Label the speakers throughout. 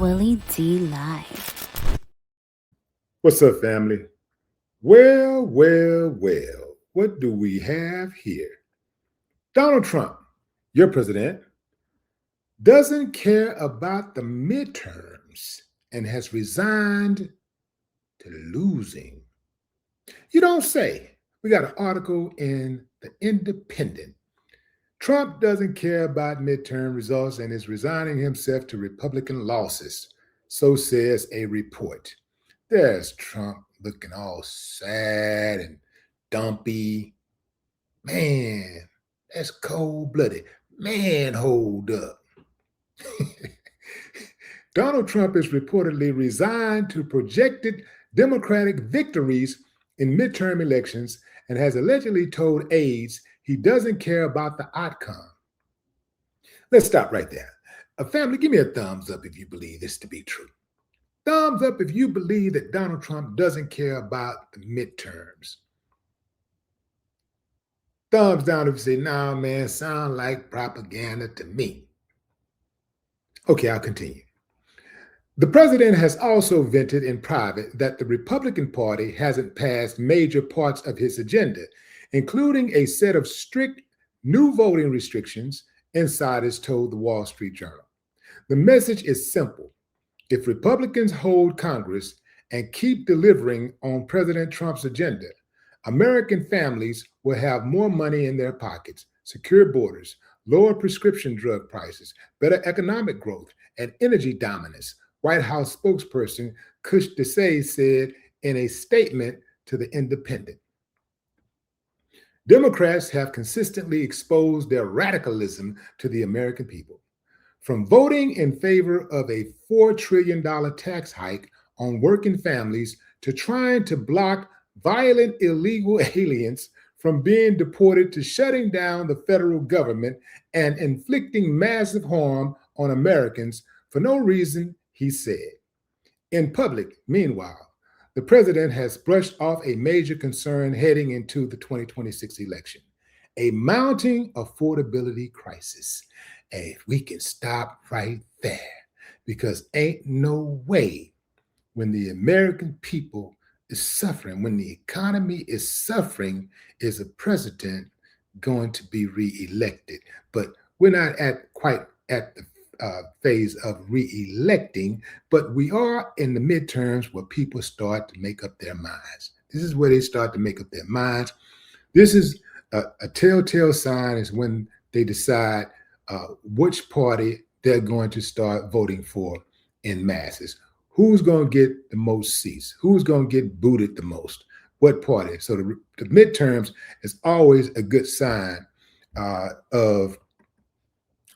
Speaker 1: Willie D live.
Speaker 2: What's up, family? Well. What do we have here? Donald Trump, your president, doesn't care about the midterms and has resigned to losing. You don't say. We got an article in The Independent. Trump doesn't care about midterm results and is resigning himself to Republican losses, so says a report. There's Trump looking all sad and dumpy. Man, that's cold-blooded. Man, hold up. Donald Trump is reportedly resigned to projected Democratic victories in midterm elections and has allegedly told aides he doesn't care about the outcome. Let's stop right there. Family, give me a thumbs up if you believe this to be true. Thumbs up if you believe that Donald Trump doesn't care about the midterms. Thumbs down if you say, nah, man, sound like propaganda to me. Okay, I'll continue. The president has also vented in private that the Republican Party hasn't passed major parts of his agenda, including a set of strict new voting restrictions, insiders told the Wall Street Journal. The message is simple. If Republicans hold Congress and keep delivering on President Trump's agenda, American families will have more money in their pockets, secure borders, lower prescription drug prices, better economic growth, and energy dominance, White House spokesperson Kush Desai said in a statement to The Independent. Democrats have consistently exposed their radicalism to the American people. From voting in favor of a $4 trillion tax hike on working families to trying to block violent illegal aliens from being deported to shutting down the federal government and inflicting massive harm on Americans for no reason, he said. In public, meanwhile, the president has brushed off a major concern heading into the 2026 election, a mounting affordability crisis. And if we can stop right there, because ain't no way when the American people is suffering, when the economy is suffering, is a president going to be reelected. But we're not quite at the phase of re-electing, but we are in the midterms where people start to make up their minds. This is where they start to make up their minds. This is a telltale sign is when they decide which party they're going to start voting for in masses. Who's going to get the most seats? Who's going to get booted the most? What party? So the midterms is always a good sign of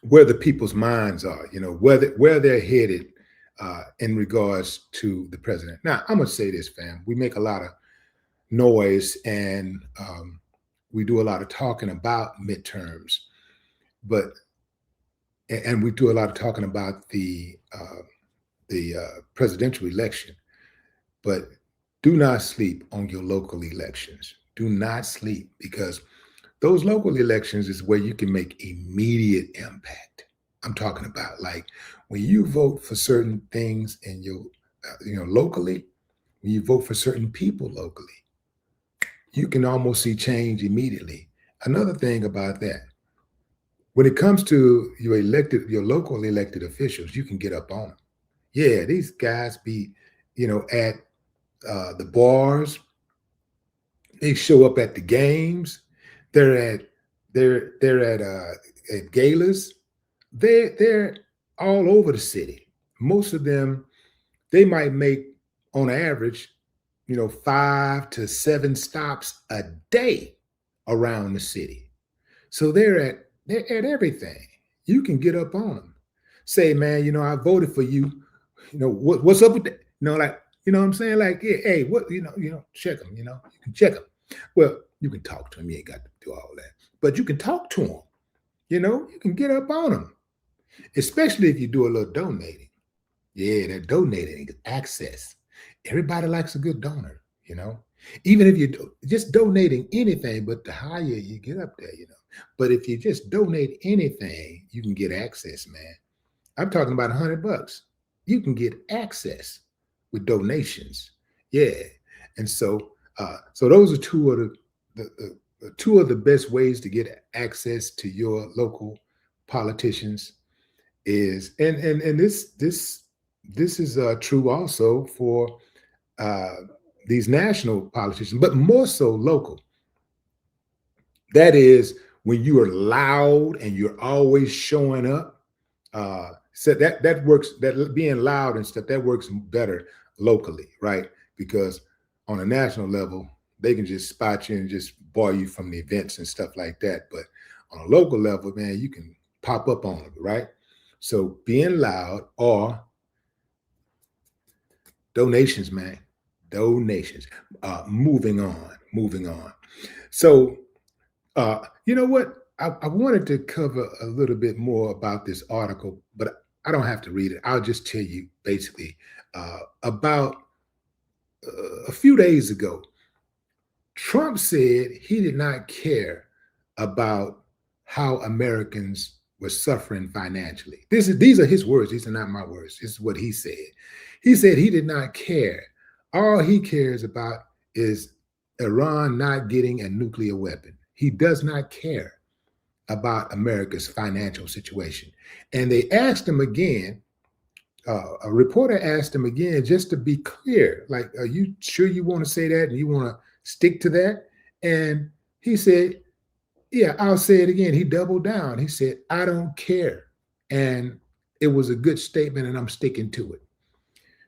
Speaker 2: where the people's minds are, where they're headed in regards to the president. Now, I'm going to say this, fam. We make a lot of noise and we do a lot of talking about midterms, and we do a lot of talking about the presidential election, but do not sleep on your local elections. Do not sleep, because those local elections is where you can make immediate impact. I'm talking about like when you vote for certain things in your, locally, when you vote for certain people locally, you can almost see change immediately. Another thing about that, when it comes to your local elected officials, you can get up on them. Yeah, these guys be, at the bars. They show up at the games. They're at galas. They're all over the city. Most of them, they might make on average, 5 to 7 stops a day around the city. So they're at everything. You can get up on them. Say, man, I voted for you. What's up with that? What I'm saying? Like, yeah, hey, what, check them, you can check them. Well, you can talk to them. You ain't got to do all that, but you can talk to them. You can get up on them, especially if you do a little donating. Yeah, that donating is access. Everybody likes a good donor, even if you just donating anything, but the higher you get up there, but if you just donate anything, you can get access, man. I'm talking about $100. you can get access with donations. Yeah. And so those are two of the best ways to get access to your local politicians is, and this is true also for uh, these national politicians, but more so local. That is when you are loud and you're always showing up. So that works. That being loud and stuff that works better locally, right? Because on a national level, they can just spot you and just bar you from the events and stuff like that. But on a local level, man, you can pop up on them, right? So being loud or donations, man, donations. Moving on. So you know what? I wanted to cover a little bit more about this article, but I don't have to read it. I'll just tell you basically about a few days ago, Trump said he did not care about how Americans were suffering financially. These are his words. These are not my words. This is what he said. He said he did not care. All he cares about is Iran not getting a nuclear weapon. He does not care about America's financial situation. And they asked him again, a reporter asked him again, just to be clear, like, are you sure you want to say that and you want to stick to that? And he said, yeah, I'll say it again. He doubled down. He said, I don't care. And it was a good statement and I'm sticking to it.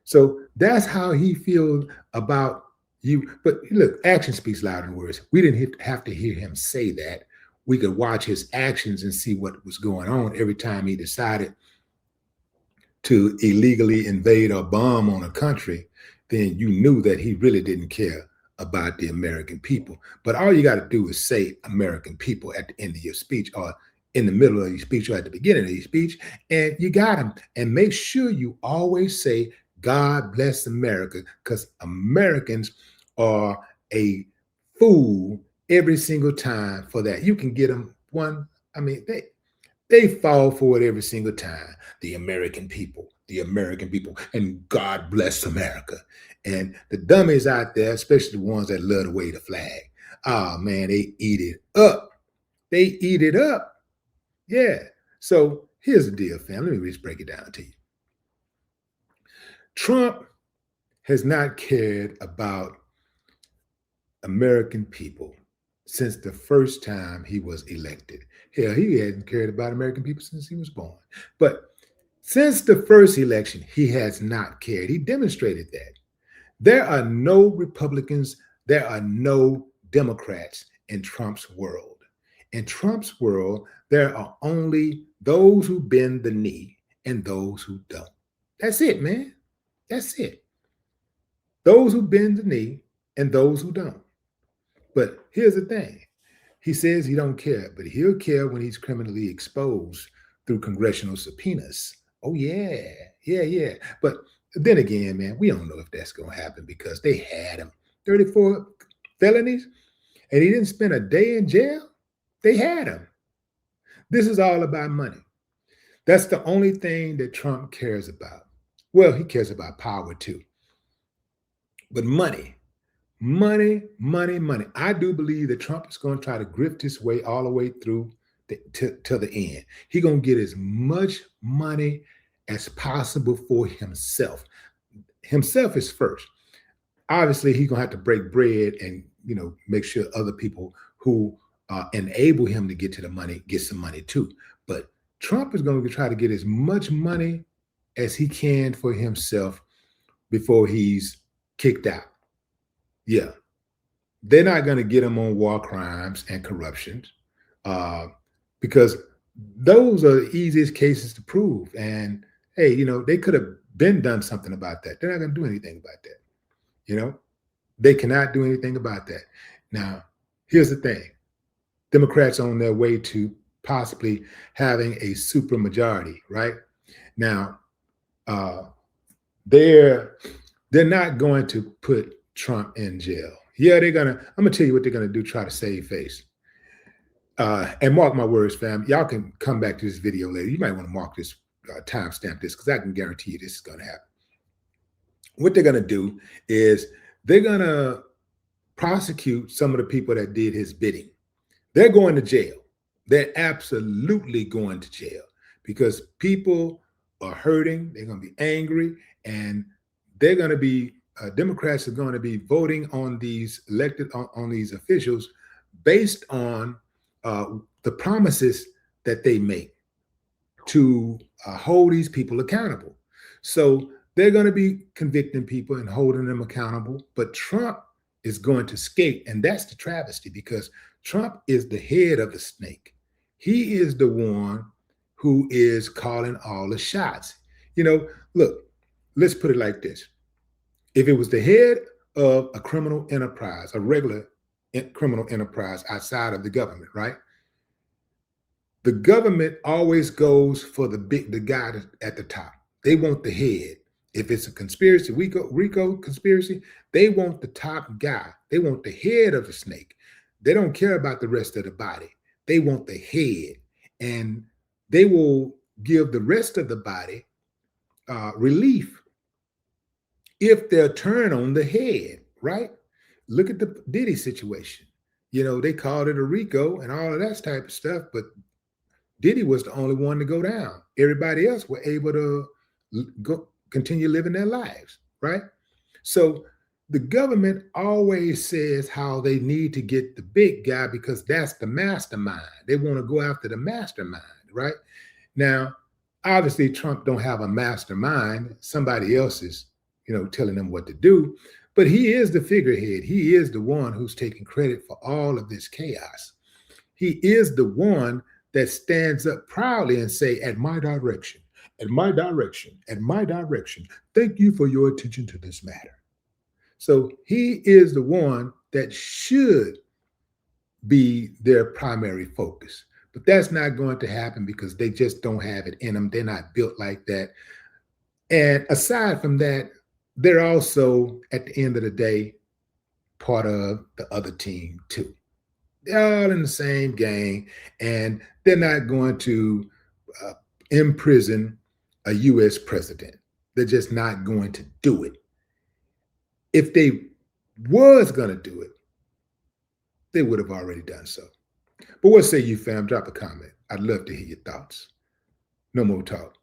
Speaker 2: So that's how he feels about you. But look, action speaks louder than words. We didn't have to hear him say that. We could watch his actions and see what was going on every time he decided to illegally invade or bomb on a country. Then you knew that he really didn't care about the American people. But all you got to do is say American people at the end of your speech or in the middle of your speech or at the beginning of your speech, and you got him. And make sure you always say, God bless America, because Americans are a fool every single time for that. You can get them one. I mean, they fall for it every single time. The American people, and God bless America. And the dummies out there, especially the ones that love to wave the flag, oh man, they eat it up. They eat it up. Yeah. So here's the deal, fam. Let me just break it down to you. Trump has not cared about American people since the first time he was elected. Hell, he hasn't cared about American people since he was born. But since the first election, he has not cared. He demonstrated that. There are no Republicans, there are no Democrats in Trump's world. In Trump's world, there are only those who bend the knee and those who don't. That's it, man. That's it. Those who bend the knee and those who don't. But here's the thing. He says he don't care, but he'll care when he's criminally exposed through congressional subpoenas. Oh, yeah. Yeah. But then again, man, we don't know if that's going to happen because they had him. 34 felonies, and he didn't spend a day in jail. They had him. This is all about money. That's the only thing that Trump cares about. Well, he cares about power too. But money. I do believe that Trump is going to try to grift his way all the way through to the end. He's going to get as much money as possible for himself. Himself is first. Obviously, he's going to have to break bread and, make sure other people who enable him to get to the money get some money too. But Trump is going to try to get as much money as he can for himself before he's kicked out. Yeah. They're not going to get him on war crimes and corruption because those are the easiest cases to prove. And hey, they could have been done something about that. They're not going to do anything about that. They cannot do anything about that. Now, here's the thing. Democrats are on their way to possibly having a super majority, right? Now, they're not going to put Trump in jail. Yeah, I'm gonna tell you what they're gonna do, try to save face. And mark my words, fam. Y'all can come back to this video later. You might want to mark this timestamp this because I can guarantee you this is going to happen. What they're going to do is they're going to prosecute some of the people that did his bidding. They're going to jail. They're absolutely going to jail because people are hurting. They're going to be angry, and they're going to be Democrats are going to be voting on these on these officials based on the promises that they make to hold these people accountable. So they're going to be convicting people and holding them accountable. But Trump is going to skate, and that's the travesty because Trump is the head of the snake. He is the one who is calling all the shots. Look, let's put it like this. If it was the head of a criminal enterprise, a regular criminal enterprise outside of the government, right? The government always goes for the guy at the top. They want the head. If it's a conspiracy, RICO conspiracy, they want the top guy. They want the head of the snake. They don't care about the rest of the body. They want the head. And they will give the rest of the body relief if they'll turn on the head, right? Look at the Diddy situation. They called it a RICO and all of that type of stuff, but Diddy was the only one to go down. Everybody else were able to continue living their lives, right? So the government always says how they need to get the big guy because that's the mastermind. They want to go after the mastermind, right? Now, obviously, Trump don't have a mastermind. Somebody else is, telling them what to do. But he is the figurehead. He is the one who's taking credit for all of this chaos. He is the one that stands up proudly and say, at my direction, at my direction, at my direction, thank you for your attention to this matter. So he is the one that should be their primary focus. But that's not going to happen because they just don't have it in them. They're not built like that. And aside from that, they're also, at the end of the day, part of the other team too. They're all in the same gang, and they're not going to imprison a U.S. president. They're just not going to do it. If they was going to do it, they would have already done so. But what say you, fam? Drop a comment. I'd love to hear your thoughts. No more talk.